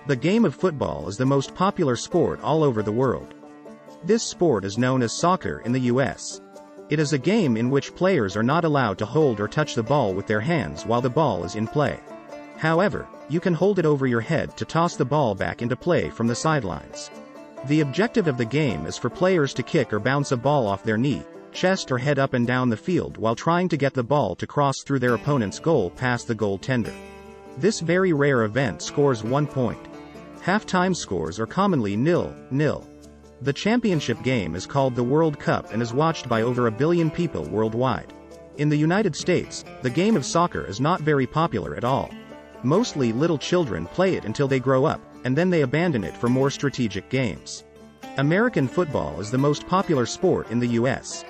The game of football is the most popular sport all over the world. This sport is known as soccer in the US. It is a game in which players are not allowed to hold or touch the ball with their hands while the ball is in play. However, you can hold it over your head to toss the ball back into play from the sidelines. The objective of the game is for players to kick or bounce a ball off their knee, chest or head up and down the field while trying to get the ball to cross through their opponent's goal past the goaltender. This very rare event scores 1 point. Half-time scores are commonly 0-0. The championship game is called the World Cup and is watched by over 1 billion people worldwide. In the United States, the game of soccer is not very popular at all. Mostly little children play it until they grow up, and then they abandon it for more strategic games. American football is the most popular sport in the US.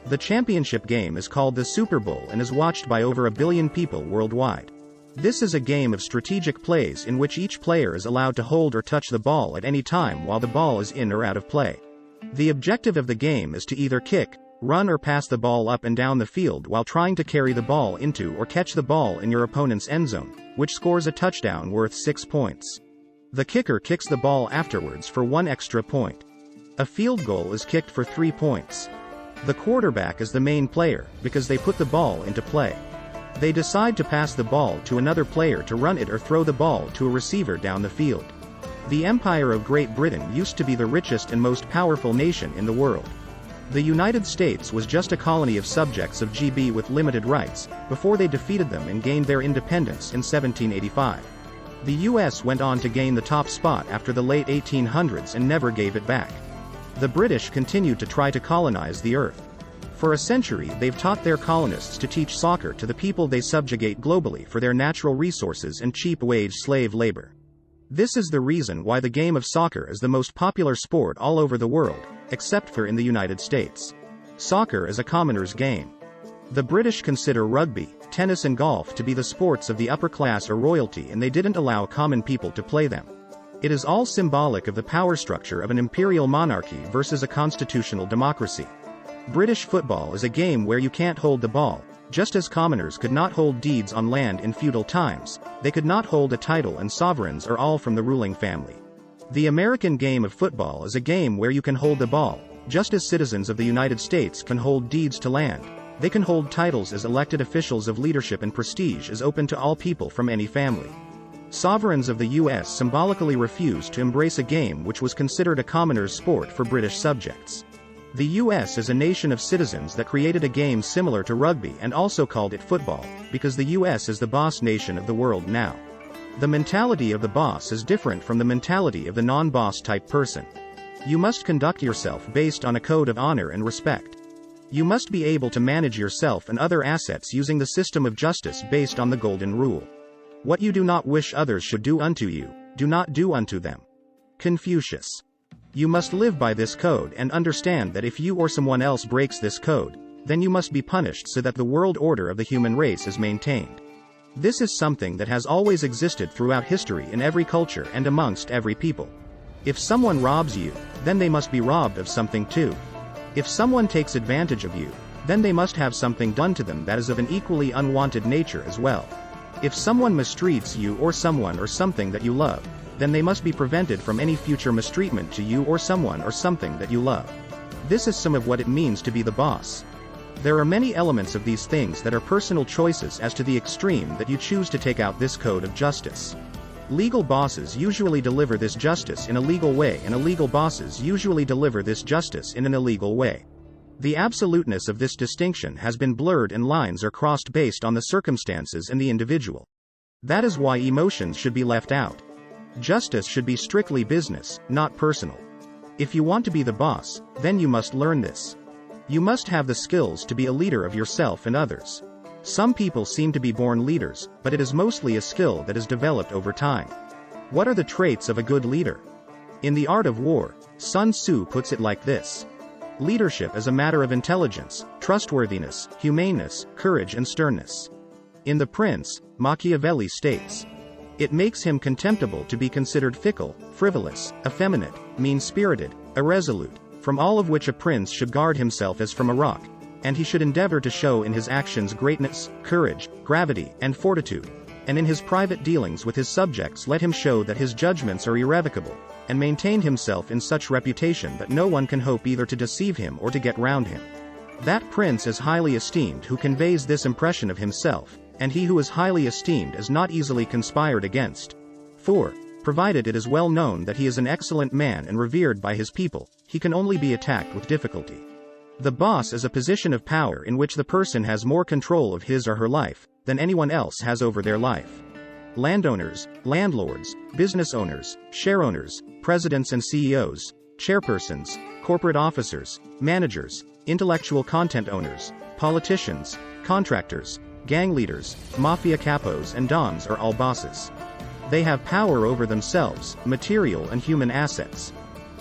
The championship game is called the Super Bowl and is watched by over 1 billion people worldwide. This is a game of strategic plays in which each player is allowed to hold or touch the ball at any time while the ball is in or out of play. The objective of the game is to either kick, run or pass the ball up and down the field while trying to carry the ball into or catch the ball in your opponent's end zone, which scores a touchdown worth 6 points. The kicker kicks the ball afterwards for 1 extra point. A field goal is kicked for 3 points. The quarterback is the main player, because they put the ball into play. They decide to pass the ball to another player to run it or throw the ball to a receiver down the field. The Empire of Great Britain used to be the richest and most powerful nation in the world. The United States was just a colony of subjects of GB with limited rights, before they defeated them and gained their independence in 1785. The US went on to gain the top spot after the late 1800s and never gave it back. The British continued to try to colonize the earth. For a century they've taught their colonists to teach soccer to the people they subjugate globally for their natural resources and cheap-wage slave labor. This is the reason why the game of soccer is the most popular sport all over the world, except for in the United States. Soccer is a commoner's game. The British consider rugby, tennis and golf to be the sports of the upper class or royalty, and they didn't allow common people to play them. It is all symbolic of the power structure of an imperial monarchy versus a constitutional democracy. British football is a game where you can't hold the ball. Just as commoners could not hold deeds on land in feudal times, they could not hold a title, and sovereigns are all from the ruling family. The American game of football is a game where you can hold the ball, just as citizens of the United States can hold deeds to land. They can hold titles as elected officials of leadership, and prestige is open to all people from any family. Sovereigns of the US symbolically refused to embrace a game which was considered a commoner's sport for British subjects. The US is a nation of citizens that created a game similar to rugby and also called it football, because the US is the boss nation of the world now. The mentality of the boss is different from the mentality of the non-boss type person. You must conduct yourself based on a code of honor and respect. You must be able to manage yourself and other assets using the system of justice based on the golden rule. What you do not wish others should do unto you, do not do unto them. Confucius. You must live by this code and understand that if you or someone else breaks this code, then you must be punished so that the world order of the human race is maintained. This is something that has always existed throughout history in every culture and amongst every people. If someone robs you, then they must be robbed of something too. If someone takes advantage of you, then they must have something done to them that is of an equally unwanted nature as well. If someone mistreats you or someone or something that you love, then they must be prevented from any future mistreatment to you or someone or something that you love. This is some of what it means to be the boss. There are many elements of these things that are personal choices as to the extreme that you choose to take out this code of justice. Legal bosses usually deliver this justice in a legal way, and illegal bosses usually deliver this justice in an illegal way. The absoluteness of this distinction has been blurred and lines are crossed based on the circumstances and the individual. That is why emotions should be left out. Justice should be strictly business, not personal. If you want to be the boss, then you must learn this. You must have the skills to be a leader of yourself and others. Some people seem to be born leaders, but it is mostly a skill that is developed over time. What are the traits of a good leader? In The Art of War, Sun Tzu puts it like this: leadership is a matter of intelligence, trustworthiness, humaneness, courage and sternness. In The Prince, Machiavelli states, it makes him contemptible to be considered fickle, frivolous, effeminate, mean-spirited, irresolute, from all of which a prince should guard himself as from a rock, and he should endeavor to show in his actions greatness, courage, gravity, and fortitude. and in his private dealings with his subjects let him show that his judgments are irrevocable, and maintained himself in such reputation that no one can hope either to deceive him or to get round him. That prince is highly esteemed who conveys this impression of himself, and he who is highly esteemed is not easily conspired against. 4. Provided it is well known that he is an excellent man and revered by his people, he can only be attacked with difficulty. The boss is a position of power in which the person has more control of his or her life than anyone else has over their life. Landowners, landlords, business owners, shareowners, presidents and CEOs, chairpersons, corporate officers, managers, intellectual content owners, politicians, contractors, gang leaders, mafia capos and dons are all bosses. They have power over themselves, material and human assets.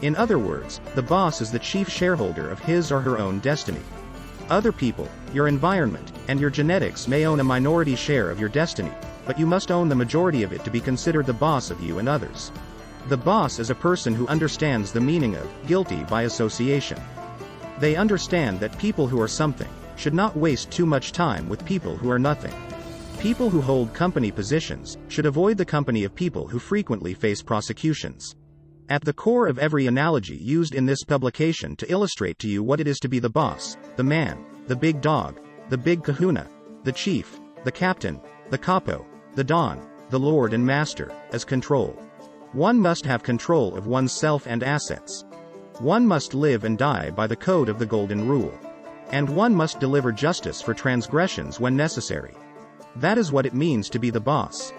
In other words, the boss is the chief shareholder of his or her own destiny. Other people, your environment, and your genetics may own a minority share of your destiny, but you must own the majority of it to be considered the boss of you and others. The boss is a person who understands the meaning of guilty by association. They understand that people who are something should not waste too much time with people who are nothing. People who hold company positions should avoid the company of people who frequently face prosecutions. At the core of every analogy used in this publication to illustrate to you what it is to be the boss, the man, the big dog, the big kahuna, the chief, the captain, the capo, the don, the lord and master, as control. One must have control of one's self and assets. One must live and die by the code of the golden rule. And one must deliver justice for transgressions when necessary. That is what it means to be the boss.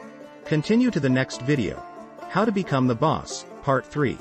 Continue to the next video. How to become the boss, Part 3.